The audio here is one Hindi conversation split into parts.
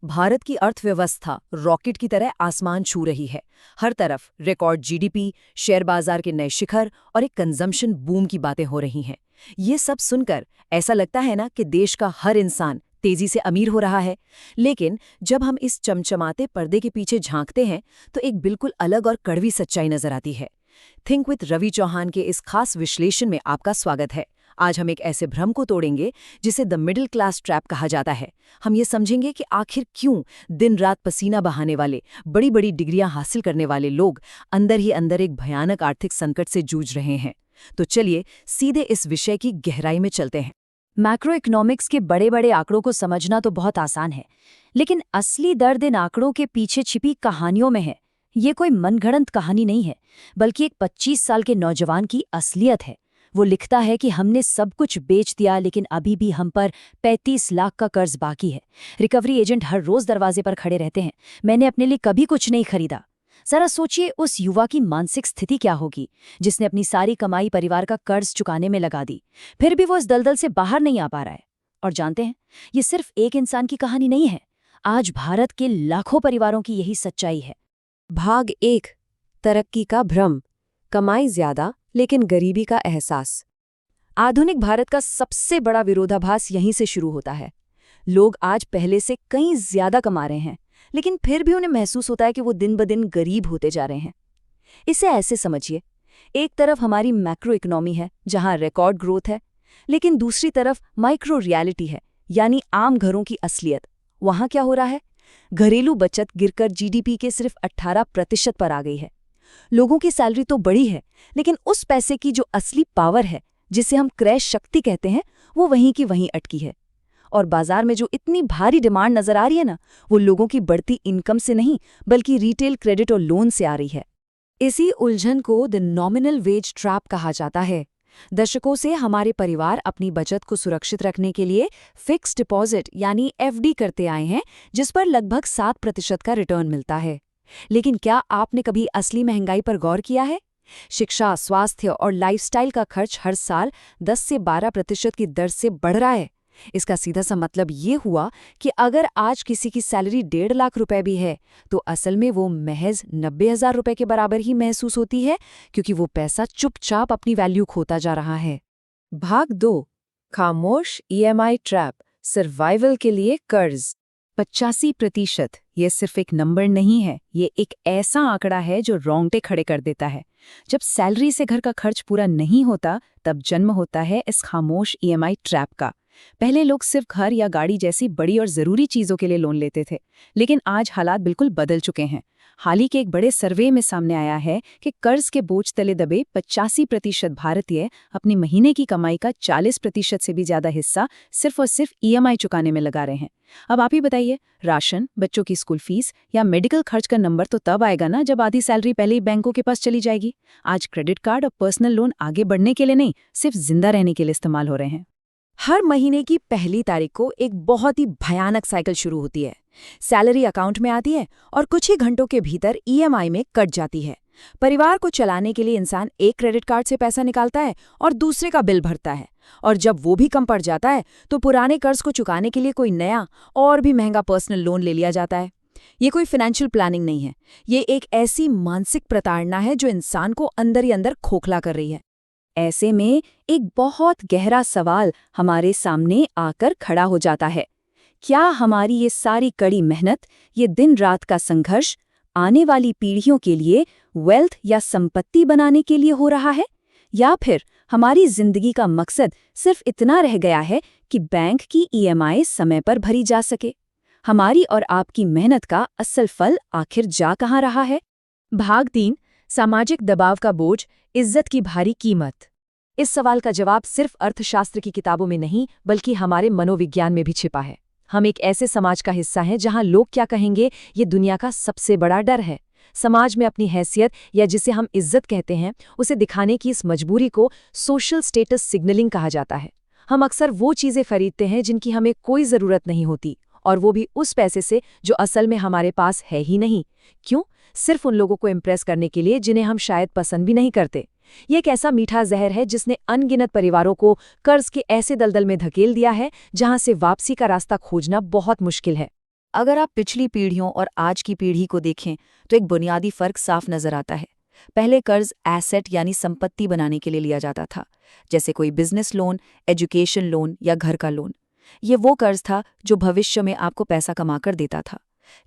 भारत की अर्थव्यवस्था रॉकेट की तरह आसमान छू रही है। हर तरफ रिकॉर्ड जीडीपी, शेयर बाजार के नए शिखर और एक कंजम्पशन बूम की बातें हो रही हैं। ये सब सुनकर ऐसा लगता है ना कि देश का हर इंसान तेजी से अमीर हो रहा है। लेकिन जब हम इस चमचमाते पर्दे के पीछे झांकते हैं तो एक बिल्कुल अलग और कड़वी सच्चाई नजर आती है। थिंक विद रवि चौहान के इस खास विश्लेषण में आपका स्वागत है। आज हम एक ऐसे भ्रम को तोड़ेंगे जिसे द मिडिल क्लास ट्रैप कहा जाता है। हम ये समझेंगे कि आखिर क्यों दिन रात पसीना बहाने वाले, बड़ी बड़ी डिग्रियां हासिल करने वाले लोग अंदर ही अंदर एक भयानक आर्थिक संकट से जूझ रहे हैं। तो चलिए सीधे इस विषय की गहराई में चलते हैं। मैक्रो इकोनॉमिक्स के बड़े बड़े आंकड़ों को समझना तो बहुत आसान है, लेकिन असली दर्द इन आंकड़ों के पीछे छिपी कहानियों में है। ये कोई मनगढ़ंत कहानी नहीं है, बल्कि एक 25 साल के नौजवान की असलियत है। वो लिखता है कि हमने सब कुछ बेच दिया, लेकिन अभी भी हम पर 35 लाख का कर्ज बाकी है। रिकवरी एजेंट हर रोज दरवाजे पर खड़े रहते हैं। मैंने अपने लिए कभी कुछ नहीं खरीदा। जरा सोचिए उस युवा की मानसिक स्थिति क्या होगी, जिसने अपनी सारी कमाई परिवार का कर्ज चुकाने में लगा दी, फिर भी वो इस दलदल से बाहर नहीं आ पा रहा है। और जानते हैं, ये सिर्फ एक इंसान की कहानी नहीं है। आज भारत के लाखों परिवारों की यही सच्चाई है। भाग 1, तरक्की का भ्रम, कमाई ज्यादा लेकिन गरीबी का एहसास। आधुनिक भारत का सबसे बड़ा विरोधाभास यहीं से शुरू होता है। लोग आज पहले से कहीं ज्यादा कमा रहे हैं, लेकिन फिर भी उन्हें महसूस होता है कि वो दिन ब दिन गरीब होते जा रहे हैं। इसे ऐसे समझिए, एक तरफ हमारी मैक्रो इकोनॉमी है जहां रिकॉर्ड ग्रोथ है, लेकिन दूसरी तरफ माइक्रो रियलिटी है, यानी आम घरों की असलियत। वहां क्या हो रहा है? घरेलू बचत गिरकर जीडीपी के सिर्फ 18% पर आ गई है। लोगों की सैलरी तो बढ़ी है, लेकिन उस पैसे की जो असली पावर है, जिसे हम क्रय शक्ति कहते हैं, वो वहीं की वहीं अटकी है। और बाजार में जो इतनी भारी डिमांड नजर आ रही है ना, वो लोगों की बढ़ती इनकम से नहीं, बल्कि रिटेल क्रेडिट और लोन से आ रही है। इसी उलझन को द नॉमिनल वेज ट्रैप कहा जाता है। दशकों से हमारे परिवार अपनी बचत को सुरक्षित रखने के लिए फिक्स्ड डिपॉजिट यानी एफडी करते आए हैं, जिस पर लगभग 7% का रिटर्न मिलता है। लेकिन क्या आपने कभी असली महंगाई पर गौर किया है? शिक्षा, स्वास्थ्य और लाइफस्टाइल का खर्च हर साल 10 से 12% की दर से बढ़ रहा है। इसका सीधा सा मतलब ये हुआ कि अगर आज किसी की सैलरी 1.5 लाख रुपए भी है, तो असल में वो महज 90,000 रुपए के बराबर ही महसूस होती है, क्योंकि वो पैसा चुपचाप अपनी वैल्यू खोता जा रहा है। भाग 2, खामोश ईएमआई ट्रैप, सर्वाइवल के लिए कर्ज। 85%, ये सिर्फ एक नंबर नहीं है, ये एक ऐसा आंकड़ा है जो रोंगटे खड़े कर देता है। जब सैलरी से घर का खर्च पूरा नहीं होता, तब जन्म होता है इस खामोश ईएमआई ट्रैप का। पहले लोग सिर्फ घर या गाड़ी जैसी बड़ी और जरूरी चीजों के लिए लोन लेते थे, लेकिन आज हालात बिल्कुल बदल चुके हैं। हाल ही के एक बड़े सर्वे में सामने आया है कि कर्ज के बोझ तले दबे 85% भारतीय अपनी महीने की कमाई का 40% से भी ज्यादा हिस्सा सिर्फ और सिर्फ ईएमआई चुकाने में लगा रहे हैं। अब आप ही बताइए, राशन, बच्चों की स्कूल फीस या मेडिकल खर्च का नंबर तो तब आएगा ना जब आधी सैलरी पहले ही बैंकों के पास चली जाएगी। आज क्रेडिट कार्ड और पर्सनल लोन आगे बढ़ने के लिए नहीं, सिर्फ जिंदा रहने के लिए इस्तेमाल हो रहे हैं। हर महीने की पहली तारीख को एक बहुत ही भयानक साइकिल शुरू होती है। सैलरी अकाउंट में आती है और कुछ ही घंटों के भीतर ईएमआई में कट जाती है। परिवार को चलाने के लिए इंसान एक क्रेडिट कार्ड से पैसा निकालता है और दूसरे का बिल भरता है, और जब वो भी कम पड़ जाता है तो पुराने कर्ज को चुकाने के लिए कोई नया और भी महंगा पर्सनल लोन ले लिया जाता है। ये कोई फाइनेंशियल प्लानिंग नहीं है, ये एक ऐसी मानसिक प्रताड़ना है जो इंसान को अंदर ही अंदर खोखला कर रही है। ऐसे में एक बहुत गहरा सवाल हमारे सामने आकर खड़ा हो जाता है। क्या हमारी ये सारी कड़ी मेहनत, ये दिन रात का संघर्ष आने वाली पीढ़ियों के लिए वेल्थ या संपत्ति बनाने के लिए हो रहा है, या फिर हमारी जिंदगी का मकसद सिर्फ इतना रह गया है कि बैंक की ईएमआई समय पर भरी जा सके? हमारी और आपकी मेहनत का असल फल आखिर जा कहाँ रहा है? भाग 3, सामाजिक दबाव का बोझ, इज्जत की भारी कीमत। इस सवाल का जवाब सिर्फ अर्थशास्त्र की किताबों में नहीं, बल्कि हमारे मनोविज्ञान में भी छिपा है। हम एक ऐसे समाज का हिस्सा हैं जहां लोग क्या कहेंगे, ये दुनिया का सबसे बड़ा डर है। समाज में अपनी हैसियत, या जिसे हम इज्जत कहते हैं, उसे दिखाने की इस मजबूरी को सोशल स्टेटस सिग्नलिंग कहा जाता है। हम अक्सर वो चीजें खरीदते हैं जिनकी हमें कोई जरूरत नहीं होती, और वो भी उस पैसे से जो असल में हमारे पास है ही नहीं। क्यों? सिर्फ उन लोगों को इम्प्रेस करने के लिए जिन्हें हम शायद पसंद भी नहीं करते। ये एक ऐसा मीठा जहर है जिसने अनगिनत परिवारों को कर्ज के ऐसे दलदल में धकेल दिया है जहां से वापसी का रास्ता खोजना बहुत मुश्किल है। अगर आप पिछली पीढ़ियों और आज की पीढ़ी को देखें तो एक बुनियादी फर्क साफ नजर आता है। पहले कर्ज एसेट यानी संपत्ति बनाने के लिए लिया जाता था, जैसे कोई बिजनेस लोन, एजुकेशन लोन या घर का लोन। ये वो कर्ज था जो भविष्य में आपको पैसा कमाकर देता था।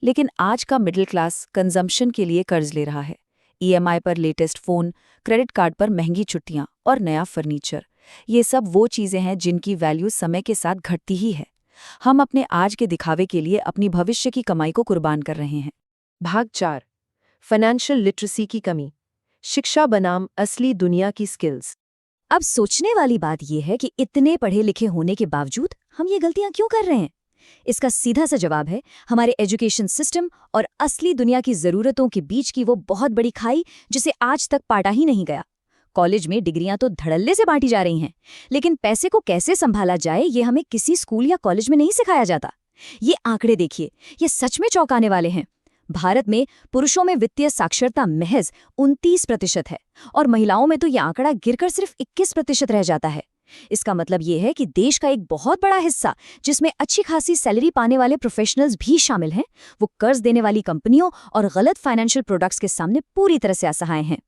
लेकिन आज का मिडिल क्लास कंजम्पशन के लिए कर्ज ले रहा है। ईएमआई पर लेटेस्ट फोन, क्रेडिट कार्ड पर महंगी छुट्टियां और नया फर्नीचर। ये सब वो चीजें हैं जिनकी वैल्यू समय के साथ घटती ही है। हम अपने आज के दिखावे के लिए अपनी भविष्य की कमाई को कुर्बान कर रहे हैं। भाग 4, फाइनेंशियल लिटरेसी की कमी, शिक्षा बनाम असली दुनिया की स्किल्स। अब सोचने वाली बात यह है कि इतने पढ़े लिखे होने के बावजूद हम ये गलतियां क्यों कर रहे हैं। इसका सीधा सा जवाब है हमारे एजुकेशन सिस्टम और असली दुनिया की जरूरतों के बीच की वो बहुत बड़ी खाई जिसे आज तक पाटा ही नहीं गया। कॉलेज में डिग्रियां तो धड़ल्ले से बांटी जा रही हैं, लेकिन पैसे को कैसे संभाला जाए ये हमें किसी स्कूल या कॉलेज में नहीं सिखाया जाता। ये आंकड़े देखिए, ये सच में चौंकाने वाले हैं। भारत में पुरुषों में वित्तीय साक्षरता महज 29% है और महिलाओं में तो यह आंकड़ा गिरकर सिर्फ 21% रह जाता है। इसका मतलब ये है कि देश का एक बहुत बड़ा हिस्सा, जिसमें अच्छी खासी सैलरी पाने वाले प्रोफेशनल्स भी शामिल हैं, वो कर्ज देने वाली कंपनियों और गलत फाइनेंशियल प्रोडक्ट्स के सामने पूरी तरह से असहाय हैं।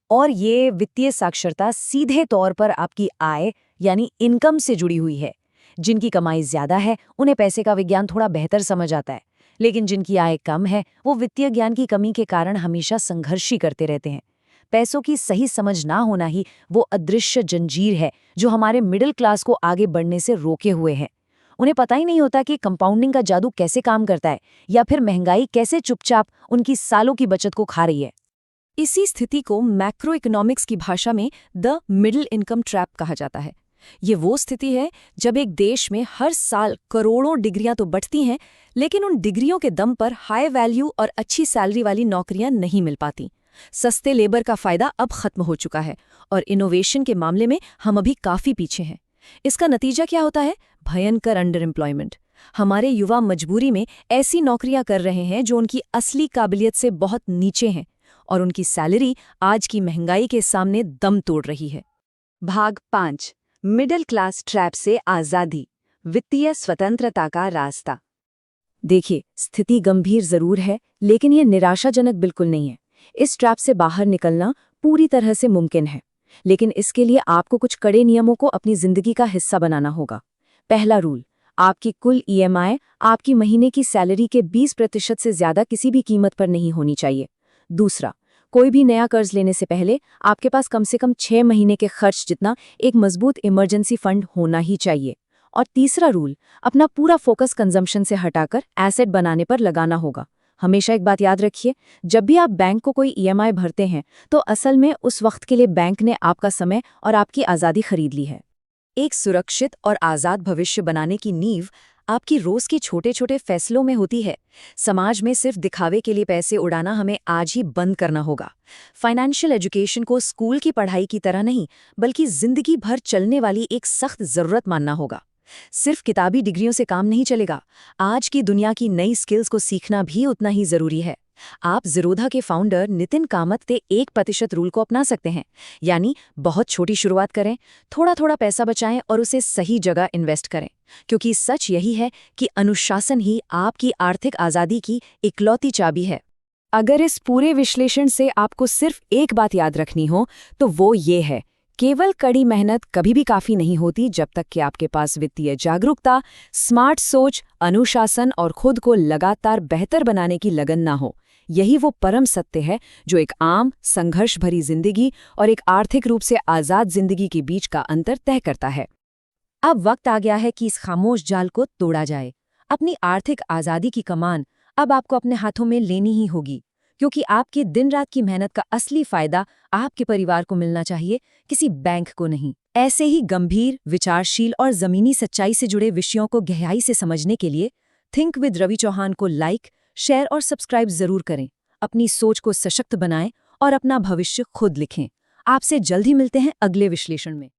और ये वित्तीय साक्षरता सीधे तौर पर आपकी आय यानी इनकम से जुड़ी हुई है। जिनकी कमाई ज्यादा है उन्हें पैसे का विज्ञान थोड़ा बेहतर समझ आता है, लेकिन जिनकी आय कम है वो वित्तीय ज्ञान की कमी के कारण हमेशा संघर्ष ही करते रहते हैं। पैसों की सही समझ ना होना ही वो अदृश्य जंजीर है जो हमारे मिडिल क्लास को आगे बढ़ने से रोके हुए है। उन्हें पता ही नहीं होता कि कंपाउंडिंग का जादू कैसे काम करता है या फिर महंगाई कैसे चुपचाप उनकी सालों की बचत को खा रही है। इसी स्थिति को मैक्रो इकोनॉमिक्स की भाषा में द मिडिल इनकम ट्रैप कहा जाता है। ये वो स्थिति है जब एक देश में हर साल करोड़ों डिग्रियां तो बढ़ती हैं, लेकिन उन डिग्रियों के दम पर हाई वैल्यू और अच्छी सैलरी वाली नौकरियां नहीं मिल पाती। सस्ते लेबर का फायदा अब खत्म हो चुका है और इनोवेशन के मामले में हम अभी काफी पीछे हैं। इसका नतीजा क्या होता है? भयंकर अंडर एम्प्लॉयमेंट। हमारे युवा मजबूरी में ऐसी नौकरियां कर रहे हैं जो उनकी असली काबिलियत से बहुत नीचे हैं और उनकी सैलरी आज की महंगाई के सामने दम तोड़ रही है। भाग 5, मिडिल क्लास ट्रैप से आजादी, वित्तीय स्वतंत्रता का रास्ता। देखिए, स्थिति गंभीर जरूर है, लेकिन ये निराशाजनक बिल्कुल नहीं है। इस ट्रैप से बाहर निकलना पूरी तरह से मुमकिन है, लेकिन इसके लिए आपको कुछ कड़े नियमों को अपनी जिंदगी का हिस्सा बनाना होगा। पहला रूल, आपकी कुल ईएमआई आपकी महीने की सैलरी के 20% से ज्यादा किसी भी कीमत पर नहीं होनी चाहिए। दूसरा, कोई भी नया कर्ज लेने से पहले आपके पास कम से कम 6 महीने के खर्च जितना एक मजबूत इमरजेंसी फंड होना ही चाहिए। और तीसरा रूल, अपना पूरा फोकस कंजम्पशन से हटाकर एसेट बनाने पर लगाना होगा। हमेशा एक बात याद रखिए, जब भी आप बैंक को कोई ईएमआई भरते हैं तो असल में उस वक्त के लिए बैंक ने आपका समय और आपकी आज़ादी खरीद ली है। एक सुरक्षित और आज़ाद भविष्य बनाने की नींव आपकी रोज के छोटे छोटे फैसलों में होती है। समाज में सिर्फ दिखावे के लिए पैसे उड़ाना हमें आज ही बंद करना होगा। फाइनेंशियल एजुकेशन को स्कूल की पढ़ाई की तरह नहीं, बल्कि जिंदगी भर चलने वाली एक सख्त जरूरत मानना होगा। सिर्फ किताबी डिग्रियों से काम नहीं चलेगा। आज की दुनिया की नई स्किल्स को सीखना भी उतना ही जरूरी है। आप ज़ीरोधा के फाउंडर नितिन कामत के 1% रूल को अपना सकते हैं, यानी बहुत छोटी शुरुआत करें, थोड़ा थोड़ा पैसा बचाएं और उसे सही जगह इन्वेस्ट करें, क्योंकि सच यही है कि अनुशासन ही आपकी आर्थिक आज़ादी की इकलौती चाबी है। अगर इस पूरे विश्लेषण से आपको सिर्फ एक बात याद रखनी हो तो वो ये है, केवल कड़ी मेहनत कभी भी काफी नहीं होती जब तक कि आपके पास वित्तीय जागरूकता, स्मार्ट सोच, अनुशासन और खुद को लगातार बेहतर बनाने की लगन ना हो। यही वो परम सत्य है जो एक आम, संघर्ष भरी जिंदगी और एक आर्थिक रूप से आज़ाद जिंदगी के बीच का अंतर तय करता है। अब वक्त आ गया है कि इस खामोश जाल को तोड़ा जाए। अपनी आर्थिक आज़ादी की कमान अब आपको अपने हाथों में लेनी ही होगी, क्योंकि आपकी दिन रात की मेहनत का असली फायदा आपके परिवार को मिलना चाहिए, किसी बैंक को नहीं। ऐसे ही गंभीर, विचारशील और जमीनी सच्चाई से जुड़े विषयों को गहराई से समझने के लिए थिंक विद रवि चौहान को लाइक, शेयर और सब्सक्राइब जरूर करें। अपनी सोच को सशक्त बनाएं और अपना भविष्य खुद लिखें। आपसे जल्द ही मिलते हैं अगले विश्लेषण में।